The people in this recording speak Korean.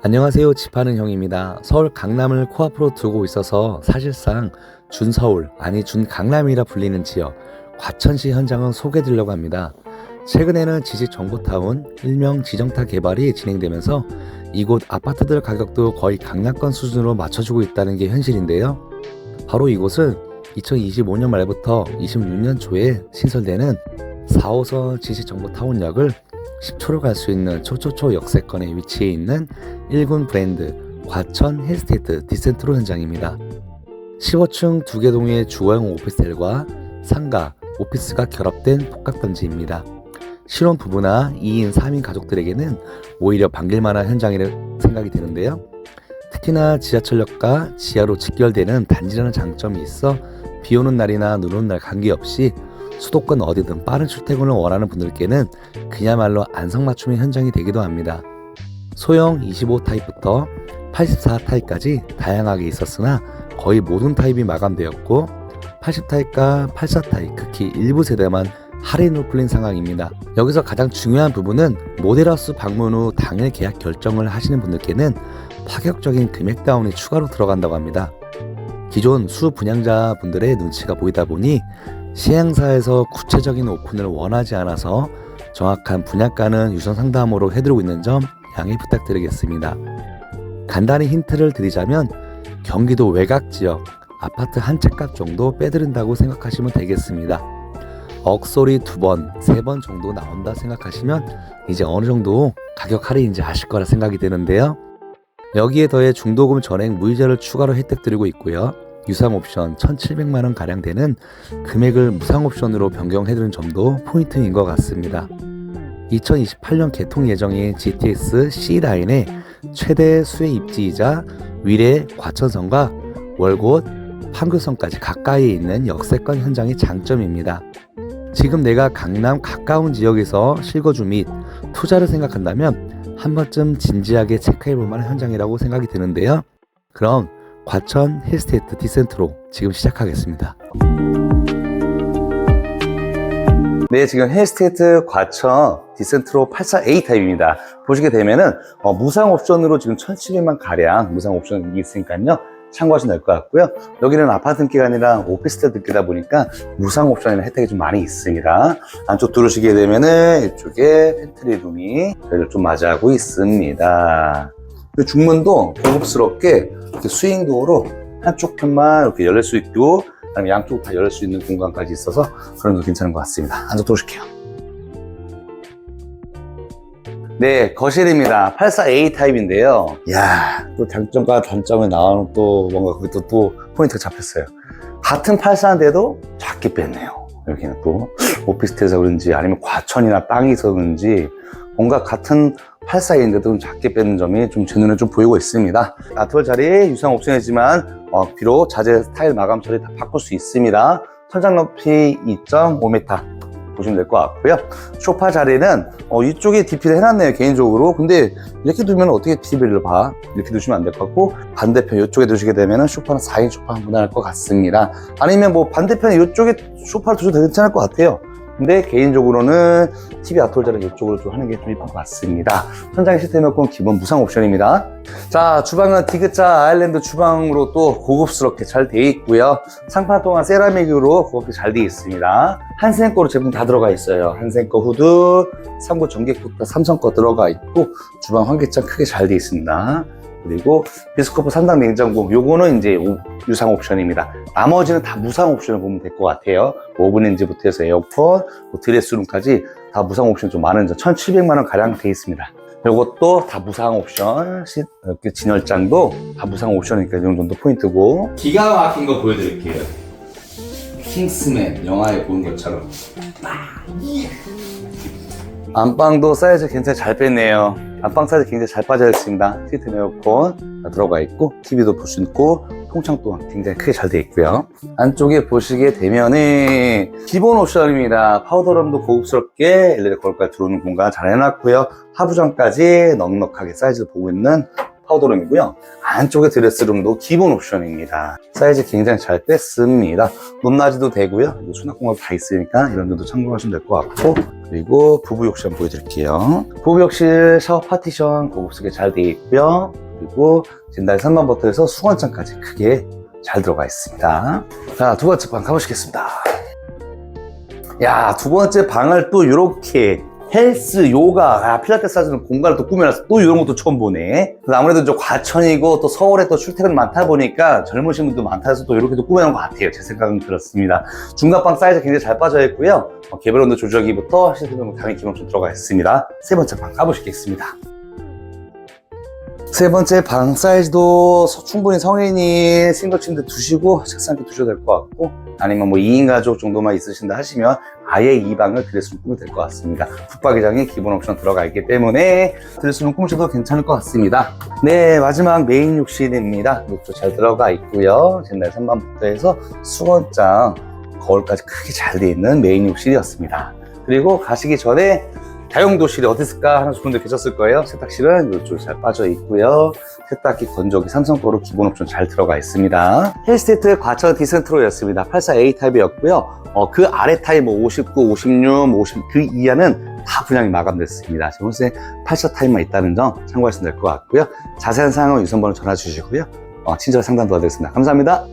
안녕하세요. 집하는 형입니다. 서울 강남을 코앞으로 두고 있어서 사실상 준서울, 아니 준강남이라 불리는 지역 과천시 현장을 소개해드리려고 합니다. 최근에는 지식정보타운, 일명 지정타 개발이 진행되면서 이곳 아파트들 가격도 거의 강남권 수준으로 맞춰주고 있다는 게 현실인데요. 바로 이곳은 2025년 말부터 26년 초에 신설되는 4호선 지식정보타운역을 10초로 갈 수 있는 초초초 역세권에 위치해 있는 1군 브랜드 과천 힐스테이트 디센트로 현장입니다. 15층 2개 동의 주거용 오피스텔과 상가, 오피스가 결합된 복합단지입니다. 신혼 부부나 2인, 3인 가족들에게는 오히려 반길만한 현장이라 생각이 드는데요. 특히나 지하철역과 지하로 직결되는 단지라는 장점이 있어 비오는 날이나 눈 오는 날 관계없이 수도권 어디든 빠른 출퇴근을 원하는 분들께는 그야말로 안성맞춤의 현장이 되기도 합니다. 소형 25 타입부터 84 타입까지 다양하게 있었으나 거의 모든 타입이 마감되었고 80 타입과 84 타입, 극히 일부 세대만 할인으로 풀린 상황입니다. 여기서 가장 중요한 부분은 모델하우스 방문 후 당일 계약 결정을 하시는 분들께는 파격적인 금액 다운이 추가로 들어간다고 합니다. 기존 수 분양자분들의 눈치가 보이다 보니 시행사에서 구체적인 오픈을 원하지 않아서 정확한 분양가는 유선 상담으로 해드리고 있는 점 양해 부탁드리겠습니다. 간단히 힌트를 드리자면 경기도 외곽 지역 아파트 한 채 값 정도 빼드린다고 생각하시면 되겠습니다. 억소리 2번, 3번 정도 나온다 생각하시면 이제 어느 정도 가격 할인인지 아실 거라 생각이 드는데요. 여기에 더해 중도금 전액 무이자를 추가로 혜택 드리고 있고요. 유상 옵션 1,700만원 가량 되는 금액을 무상 옵션으로 변경해드리는 점도 포인트인 것 같습니다. 2028년 개통 예정인 GTX C라인의 최대 수혜 입지이자 위례 과천선과 월곶 판교선까지 가까이에 있는 역세권 현장의 장점입니다. 지금 내가 강남 가까운 지역에서 실거주 및 투자를 생각한다면 한 번쯤 진지하게 체크해볼 만한 현장이라고 생각이 드는데요. 그럼 과천 힐스테이트 디센트로 지금 시작하겠습니다. 네, 지금 힐스테이트 과천 디센트로 84A 타입입니다. 보시게 되면은 무상 옵션으로 지금 1,700만 가량 무상 옵션이 있으니까요. 참고하시면 될 것 같고요. 여기는 아파트 등기가 아니라 오피스텔 등기다 보니까 무상 옵션이나 혜택이 좀 많이 있습니다. 안쪽 들어오시게 되면은 이쪽에 팬트리 룸이 저희를 좀 맞이하고 있습니다. 중문도 고급스럽게 이렇게 스윙도어로 한쪽 편만 이렇게 열릴 수 있고 그다음에 양쪽 다 열릴 수 있는 공간까지 있어서 그런 거 괜찮은 것 같습니다. 안쪽 들어오실게요. 네, 거실입니다. 84A 타입인데요. 이야, 또 장점과 단점에 나오는 또 뭔가 거기 또 포인트가 잡혔어요. 같은 84인데도 작게 뺐네요. 여기는 또 오피스텔에서 그런지 아니면 과천이나 땅이 있어서 그런지 뭔가 같은 84인데도 좀 작게 빼는 점이 좀 제 눈에 좀 보이고 있습니다. 아트월 자리 유상 옵션이지만 비록 자재 스타일 마감 처리 다 바꿀 수 있습니다. 천장 높이 2.5m 보시면 될 것 같고요. 소파 자리는 이쪽에 DP를 해놨네요, 개인적으로. 근데 이렇게 두면 어떻게 TV를 봐? 이렇게 두시면 안 될 것 같고, 반대편 이쪽에 두시게 되면 소파는 4인 소파 무난할 것 같습니다. 아니면 뭐 반대편에 이쪽에 소파를 두셔도 괜찮을 것 같아요. 근데 개인적으로는 TV 아트홀 자리 이쪽으로 좀 하는 게 좀 이쁠 것 같습니다. 천장 시스템 에어컨 기본 무상 옵션입니다. 자, 주방은 디귿자 아일랜드 주방으로 또 고급스럽게 잘 되어 있고요. 상판 또한 세라믹으로 고급스럽게 잘 되어 있습니다. 한생 거로 제품 다 들어가 있어요. 한생 거 후드, 3구 전기쿠터 삼성 거 들어가 있고 주방 환기창 크게 잘 되어 있습니다. 그리고 비스코프 3단 냉장고, 요거는 이제 유상 옵션입니다. 나머지는 다 무상 옵션을 보면 될 것 같아요. 오븐렌지부터 해서 에어컨, 드레스룸까지 다 무상 옵션 좀 많은 점, 1,700만원 가량 되어 있습니다. 요것도 다 무상 옵션, 이렇게 진열장도 다 무상 옵션이니까 이 정도 포인트고. 기가 막힌 거 보여드릴게요. 킹스맨 영화에 보는 것처럼. 안방도 사이즈 굉장히 잘 뺐네요. 안방 사이즈 굉장히 잘 빠져 있습니다. 시스템 에어컨 다 들어가 있고 TV도 볼 수 있고 통창 또한 굉장히 크게 잘 되어 있고요. 안쪽에 보시게 되면은 기본 옵션입니다. 파우더룸도 고급스럽게 LED 거울까지 들어오는 공간 잘 해놨고요. 하부장까지 넉넉하게 사이즈를 보고 있는 파우더룸이고요. 안쪽에 드레스룸도 기본 옵션입니다. 사이즈 굉장히 잘 뺐습니다. 높낮이도 되고요. 수납 공간 다 있으니까 이런 점도 참고하시면 될 것 같고, 그리고 부부 욕실 한번 보여드릴게요. 부부 욕실 샤워 파티션 고급스럽게 잘 되어 있고요. 그리고 진달 3만 버튼에서 수건장까지 크게 잘 들어가 있습니다. 자, 두 번째 방 가보시겠습니다. 야, 두 번째 방을 또 이렇게 헬스, 요가, 필라테스 하시는 공간을 또 꾸며놔서 또 이런 것도 처음 보네. 아무래도 좀 과천이고 또 서울에 또 출퇴근이 많다 보니까 젊으신 분도 많다 해서 또 이렇게 또 꾸며놓은 것 같아요. 제 생각은 그렇습니다. 중간방 사이즈 굉장히 잘 빠져 있고요. 개별 온도 조절기부터 시스템 당연히 기본 좀 들어가 있습니다. 세 번째 방 가보시겠습니다. 세 번째 방 사이즈도 충분히 성인이 싱글 침대 두시고 책상 이렇게 두셔도 될 것 같고, 아니면 뭐 2인 가족 정도만 있으신다 하시면 아예 이 방을 드레스룸 꾸미면 될 것 같습니다. 붙박이장이 기본 옵션 들어가 있기 때문에 드레스룸 꾸미셔도 괜찮을 것 같습니다. 네, 마지막 메인 욕실입니다. 욕조 잘 들어가 있고요. 옛날 3만부터 해서 수건장, 거울까지 크게 잘 돼 있는 메인 욕실이었습니다. 그리고 가시기 전에 다용도실이 어디 있을까 하는 분들 계셨을 거예요. 세탁실은 이쪽에 잘 빠져 있고요. 세탁기, 건조기, 삼성 거로 기본 옵션 잘 들어가 있습니다. 헬스테이트 과천 디센트로였습니다. 84A 타입이었고요. 그 아래 타입 뭐 59, 56, 50 그 이하는 다 분양이 마감됐습니다. 지금 현재 84 타입만 있다는 점 참고하시면 될 것 같고요. 자세한 사항은 유선번호 전화 주시고요. 친절 상담 도와드리겠습니다. 감사합니다.